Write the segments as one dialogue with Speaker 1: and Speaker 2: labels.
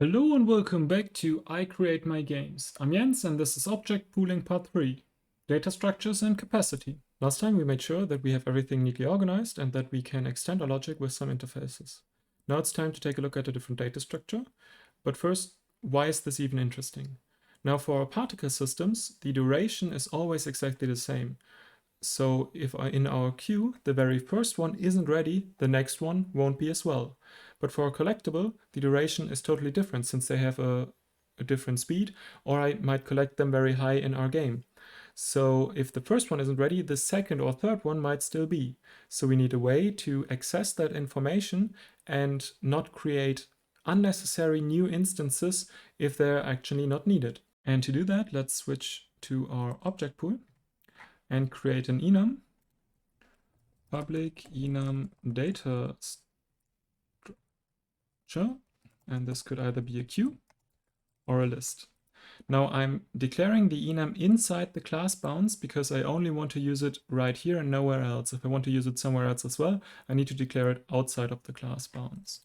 Speaker 1: Hello and welcome back to I Create My Games. I'm Jens and this is Object Pooling Part 3, Data Structures and Capacity. Last time we made sure that we have everything neatly organized and that we can extend our logic with some interfaces. Now it's time to take a look at a different data structure. But first, why is this even interesting? Now for our particle systems, the duration is always exactly the same. So if in our queue, the very first one isn't ready, the next one won't be as well. But for a collectible, the duration is totally different since they have a different speed, or I might collect them very high in our game. So if the first one isn't ready, the second or third one might still be. So we need a way to access that information and not create unnecessary new instances if they're actually not needed. And to do that, let's switch to our object pool and create an enum, public enum data structure, and this could either be a queue or a list. Now I'm declaring the enum inside the class bounds because I only want to use it right here and nowhere else. If I want to use it somewhere else as well, I need to declare it outside of the class bounds.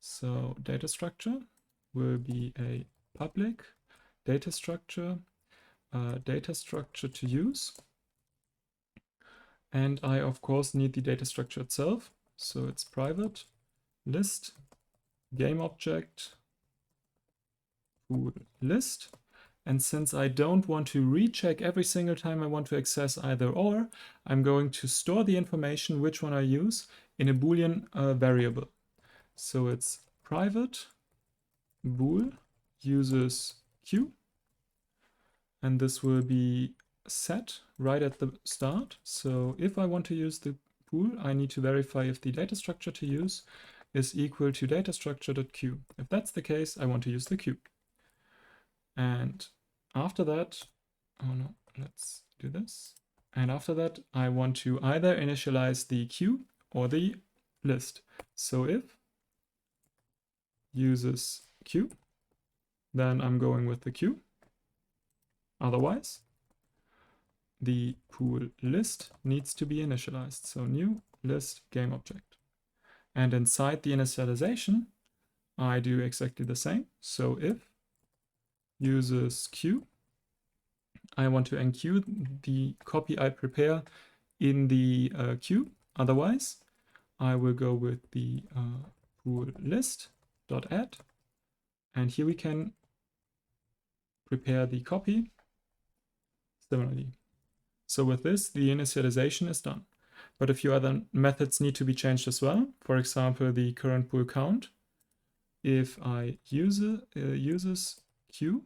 Speaker 1: So data structure will be a public data structure to use. And I, of course, need the data structure itself. So it's private list game object pool list. And since I don't want to recheck every single time I want to access either or, I'm going to store the information, which one I use, in a Boolean variable. So it's private bool uses q. And this will be set right at the start. So if I want to use the pool, I need to verify if the data structure to use is equal to data structure.q. If that's the case, I want to use the q. And after that, oh no, let's do this. And after that, I want to either initialize the queue or the list. So if uses queue, then I'm going with the queue. Otherwise, the pool list needs to be initialized. So new list game object. And inside the initialization, I do exactly the same. So if uses queue, I want to enqueue the copy I prepare in the queue. Otherwise, I will go with the pool list.add. And here we can prepare the copy similarly. So with this, the initialization is done. But a few other methods need to be changed as well. For example, the current pool count. If I uses queue,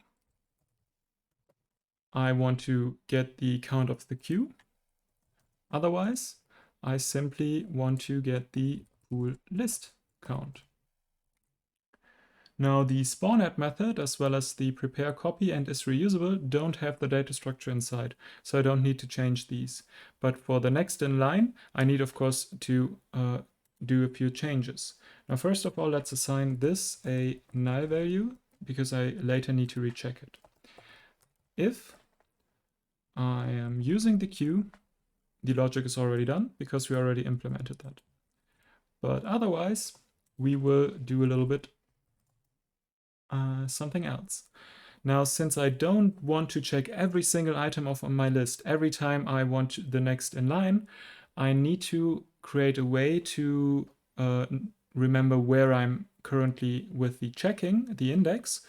Speaker 1: I want to get the count of the queue. Otherwise, I simply want to get the pool list count. Now the spawnAdd method, as well as the prepare copy and is reusable, don't have the data structure inside, so I don't need to change these. But for the next in line, I need, of course, to do a few changes. Now, first of all, let's assign this a null value, because I later need to recheck it. If I am using the queue, the logic is already done, because we already implemented that. But otherwise, we will do a little bit something else. Now, since I don't want to check every single item off on my list every time I want the next in line, I need to create a way to remember where I'm currently with the checking, the index,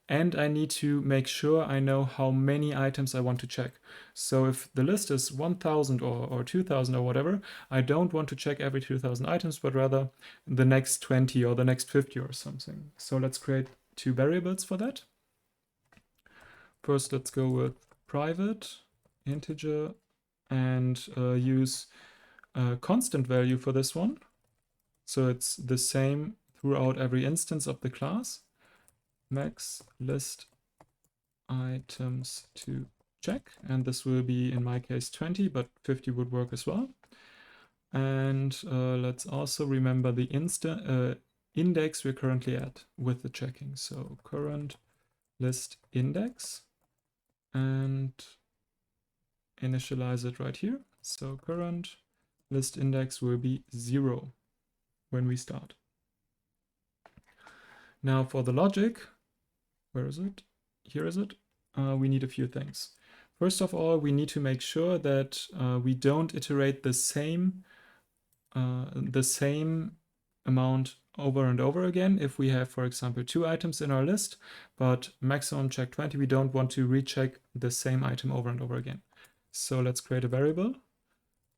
Speaker 1: and I need to make sure I know how many items I want to check. So if the list is 1000 or 2000 or whatever, I don't want to check every 2000 items, but rather the next 20 or the next 50 or something. So let's create two variables for that. First, let's go with private integer and use a constant value for this one. So it's the same throughout every instance of the class. Max list items to check. And this will be, in my case, 20, but 50 would work as well. And let's also remember the index we're currently at with the checking. So current list index and initialize it right here. So current list index will be 0 when we start. Now for the logic, where is it? Here is it. We need a few things. First of all, we need to make sure that we don't iterate the same amount over and over again. If we have, for example, 2 items in our list, but maximum check 20, we don't want to recheck the same item over and over again. So let's create a variable,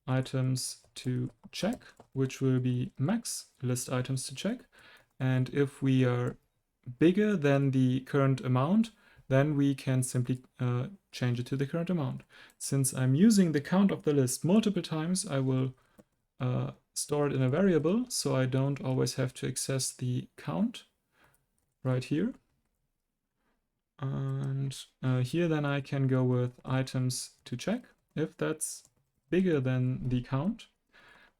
Speaker 1: items to check, which will be max list items to check. And if we are bigger than the current amount, then we can simply change it to the current amount. Since I'm using the count of the list multiple times, I will store it in a variable, so I don't always have to access the count right here. And here then I can go with items to check. If that's bigger than the count,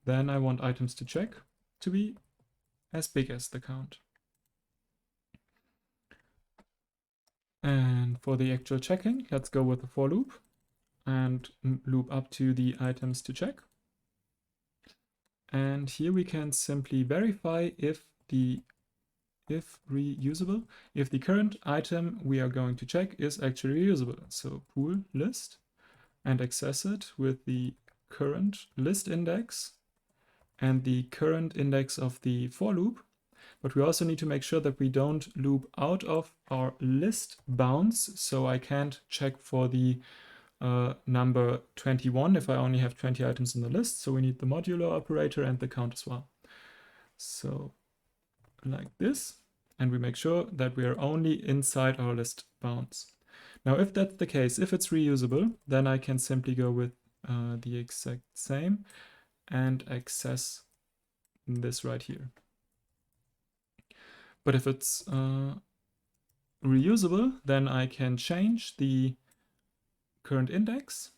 Speaker 1: then I want items to check to be as big as the count. And for the actual checking, let's go with the for loop and loop up to the items to check. And here we can simply verify if reusable, if the current item we are going to check is actually reusable. So pool list and access it with the current list index and the current index of the for loop. But we also need to make sure that we don't loop out of our list bounds. So I can't check for the number 21 if I only have 20 items in the list. So we need the modulo operator and the count as well. So like this, and we make sure that we are only inside our list bounds. Now, if that's the case, if it's reusable, then I can simply go with the exact same and access this right here. But if it's reusable, then I can change the current index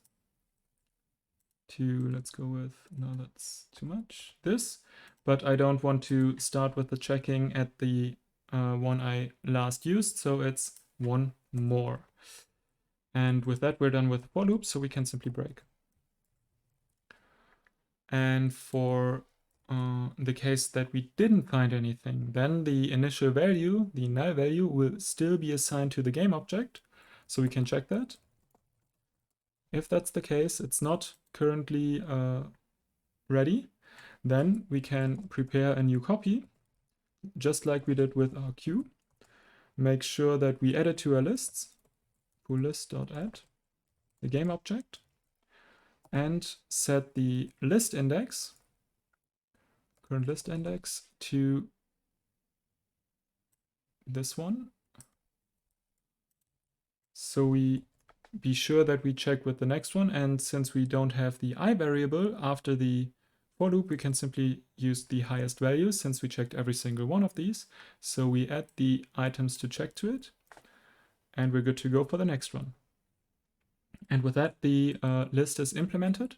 Speaker 1: to, let's go with, no, that's too much, this. But I don't want to start with the checking at the one I last used, so it's one more. And with that, we're done with the for loop, so we can simply break. And for the case that we didn't find anything, then the initial value, the null value, will still be assigned to the game object. So we can check that. If that's the case, it's not currently ready, then we can prepare a new copy, just like we did with our queue. Make sure that we add it to our lists, pool list.add, the game object, and set the list index, current list index, to this one. So we be sure that we check with the next one, and since we don't have the I variable after the for loop, we can simply use the highest value since we checked every single one of these. So we add the items to check to it, and we're good to go for the next one. And with that, the list is implemented,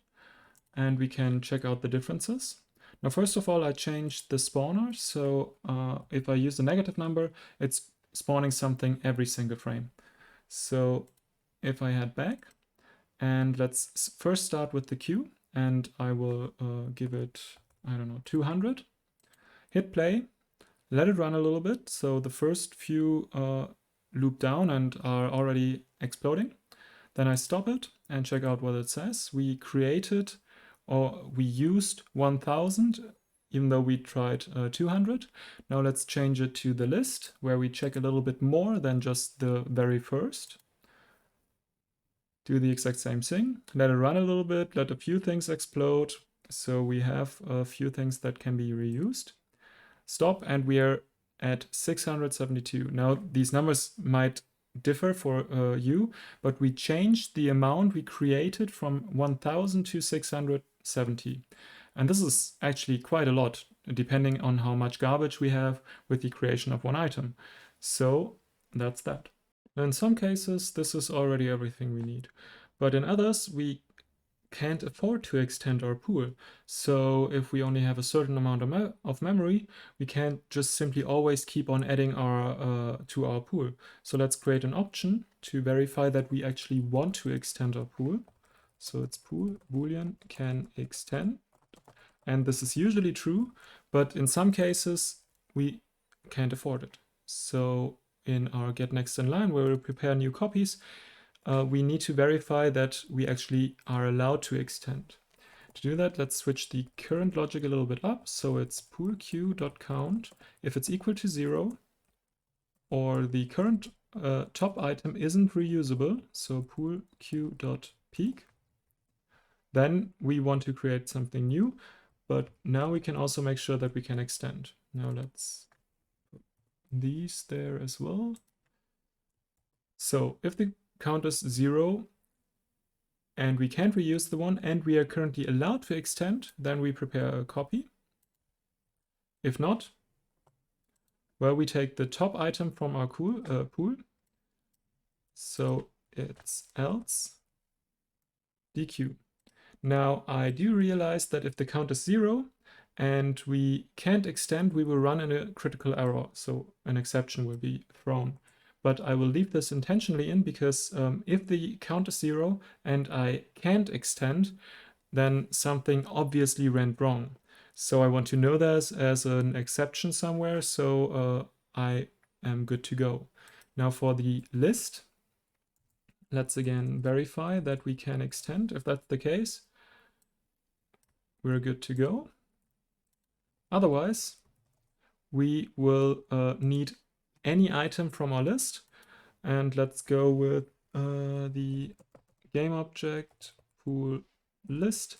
Speaker 1: and we can check out the differences. Now, first of all, I changed the spawner. So if I use a negative number, it's spawning something every single frame. So if I head back, and let's first start with the queue, and I will give it, I don't know, 200. Hit play, let it run a little bit. So the first few loop down and are already exploding. Then I stop it and check out what it says. We created, or we used 1000, even though we tried 200. Now let's change it to the list, where we check a little bit more than just the very first. Do the exact same thing, let it run a little bit, let a few things explode. So we have a few things that can be reused. Stop, and we are at 672. Now these numbers might differ for you, but we changed the amount we created from 1000 to 670. And this is actually quite a lot, depending on how much garbage we have with the creation of one item. So that's that. In some cases, this is already everything we need, but in others, we can't afford to extend our pool. So if we only have a certain amount of memory, we can't just simply always keep on adding our to our pool. So let's create an option to verify that we actually want to extend our pool. So it's pool boolean can extend, and this is usually true, but in some cases we can't afford it. So in our get next in line, where we prepare new copies, we need to verify that we actually are allowed to extend. To do that, let's switch the current logic a little bit up. So it's poolQ.count if it's equal to 0, or the current top item isn't reusable, so poolQ.peak. Then we want to create something new, but now we can also make sure that we can extend. Now let's put these there as well. So if the count is 0 and we can't reuse the one and we are currently allowed to extend, then we prepare a copy. If not, well, we take the top item from our pool. So it's else dq. Now I do realize that if the count is 0 and we can't extend, we will run in a critical error. So an exception will be thrown. But I will leave this intentionally in because if the count is 0 and I can't extend, then something obviously went wrong. So I want to know this as an exception somewhere, so I am good to go. Now for the list, let's again verify that we can extend. If that's the case, we're good to go. Otherwise, we will need any item from our list. And let's go with the game object pool list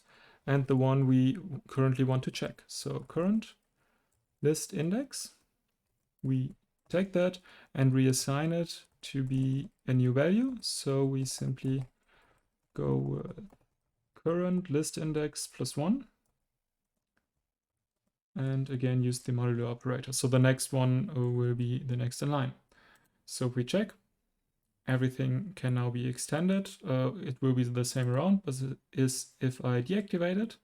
Speaker 1: and the one we currently want to check. So current list index, we take that and reassign it to be a new value. So we simply go with current list index +1. And again, use the modulo operator. So the next one will be the next in line. So if we check, everything can now be extended. It will be the same around, but it is if I deactivate it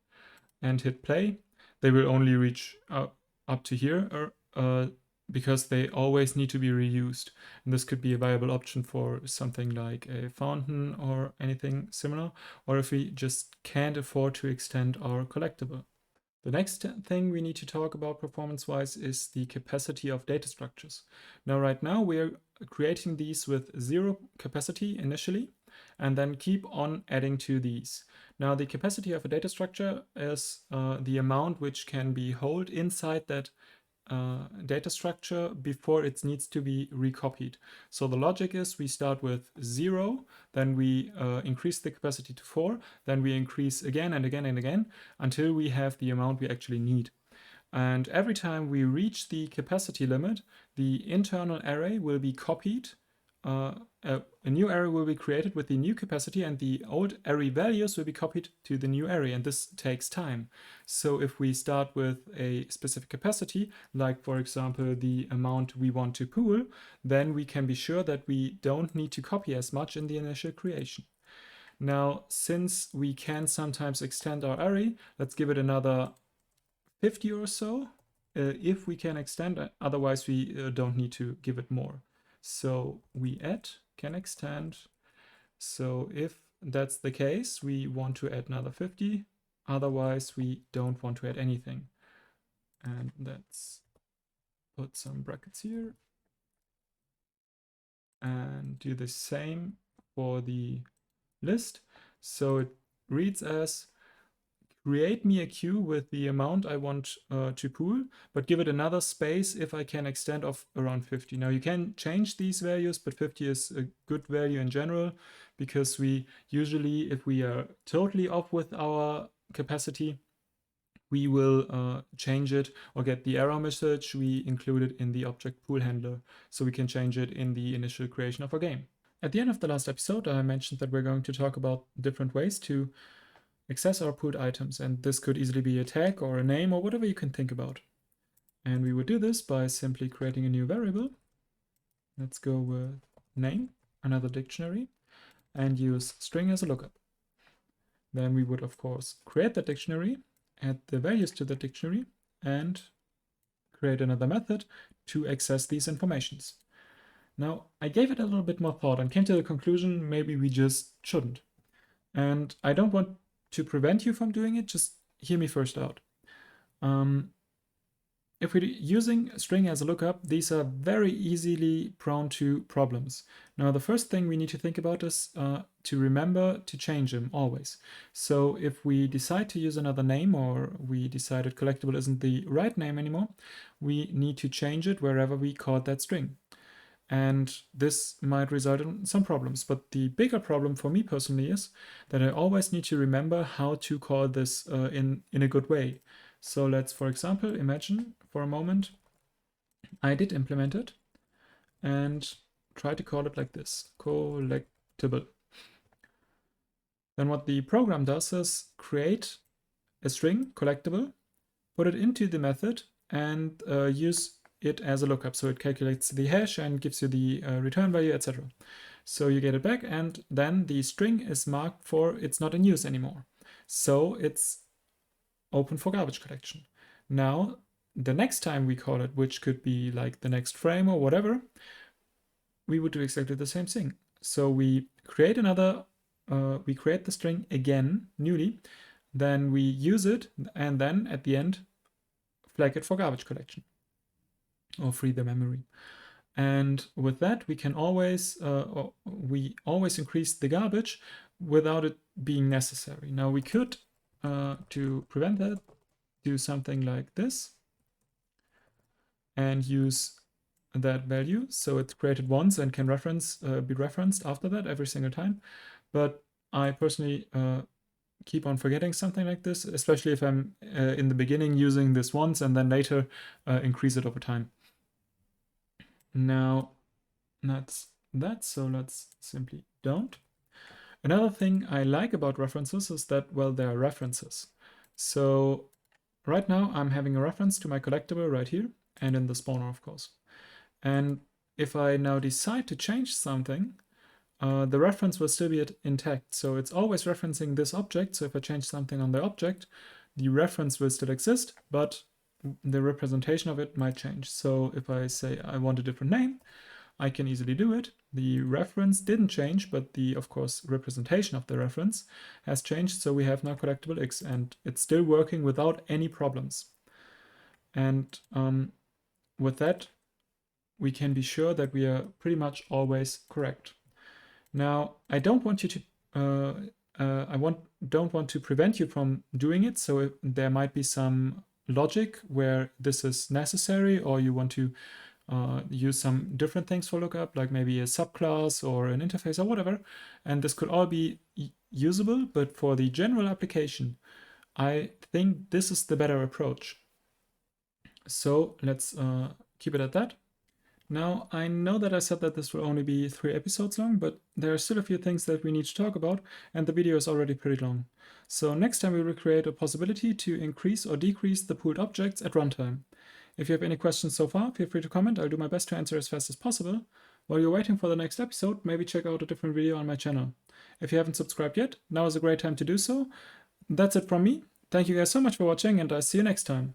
Speaker 1: and hit play, they will only reach up to here because they always need to be reused. And this could be a viable option for something like a fountain or anything similar, or if we just can't afford to extend our collectible. The next thing we need to talk about performance-wise is the capacity of data structures. Now, right now, we're creating these with 0 capacity initially, and then keep on adding to these. Now, the capacity of a data structure is the amount which can be held inside that data structure before it needs to be recopied. So the logic is we start with 0, then we increase the capacity to 4, then we increase again and again and again until we have the amount we actually need. And every time we reach the capacity limit, the internal array will be copied. A new array will be created with the new capacity, and the old array values will be copied to the new array, and this takes time. So if we start with a specific capacity, like for example the amount we want to pool, then we can be sure that we don't need to copy as much in the initial creation. Now, since we can sometimes extend our array, let's give it another 50 or so if we can extend, otherwise we don't need to give it more. So we add can extend. So if that's the case, we want to add another 50. Otherwise, we don't want to add anything. And let's put some brackets here. And do the same for the list. So it reads as create me a queue with the amount I want to pool, but give it another space if I can extend of around 50. Now you can change these values, but 50 is a good value in general because we usually, if we are totally off with our capacity, we will change it or get the error message we included in the object pool handler, so we can change it in the initial creation of our game. At the end of the last episode, I mentioned that we're going to talk about different ways to access our pooled items, and this could easily be a tag or a name or whatever you can think about. And we would do this by simply creating a new variable. Let's go with name, another dictionary, and use string as a lookup. Then we would, of course, create that dictionary, add the values to the dictionary, and create another method to access these informations. Now, I gave it a little bit more thought and came to the conclusion maybe we just shouldn't. And I don't want to prevent you from doing it, just hear me first out. if we're using string as a lookup, these are very easily prone to problems. Now, the first thing we need to think about is to remember to change them always. So if we decide to use another name, or we decided collectible isn't the right name anymore, we need to change it wherever we caught that string. And this might result in some problems. But the bigger problem for me personally is that I always need to remember how to call this in a good way. So let's, for example, imagine for a moment I did implement it and try to call it like this, collectible. Then what the program does is create a string, collectible, put it into the method, and use it as a lookup. So it calculates the hash and gives you the return value, etc. So you get it back, and then the string is marked for it's not in use anymore. So it's open for garbage collection. Now, the next time we call it, which could be like the next frame or whatever, we would do exactly the same thing. So we create we create the string again, newly, then we use it, and then at the end, flag it for garbage collection or free the memory. And with that, we can always increase the garbage without it being necessary. Now we could, to prevent that, do something like this and use that value. So it's created once and can be referenced after that every single time. But I personally keep on forgetting something like this, especially if I'm in the beginning using this once and then later increase it over time. Now that's that, so let's simply don't. Another thing I like about references is that, well, they are references. So right now I'm having a reference to my collectible right here and in the spawner, of course. And if I now decide to change something, the reference will still be intact. So it's always referencing this object. So if I change something on the object, the reference will still exist, but the representation of it might change. So if I say I want a different name, I can easily do it. The reference didn't change, but the, of course, representation of the reference has changed. So we have now collectible X, and it's still working without any problems. And with that, we can be sure that we are pretty much always correct. Now, I don't want you to don't want to prevent you from doing it. So there might be some logic where this is necessary, or you want to use some different things for lookup, like maybe a subclass or an interface or whatever. And this could all be usable, but for the general application, I think this is the better approach. So let's keep it at that. Now, I know that I said that this will only be 3 episodes long, but there are still a few things that we need to talk about, and the video is already pretty long. So next time we will create a possibility to increase or decrease the pooled objects at runtime. If you have any questions so far, feel free to comment. I'll do my best to answer as fast as possible. While you're waiting for the next episode, maybe check out a different video on my channel. If you haven't subscribed yet, now is a great time to do so. That's it from me. Thank you guys so much for watching, and I'll see you next time.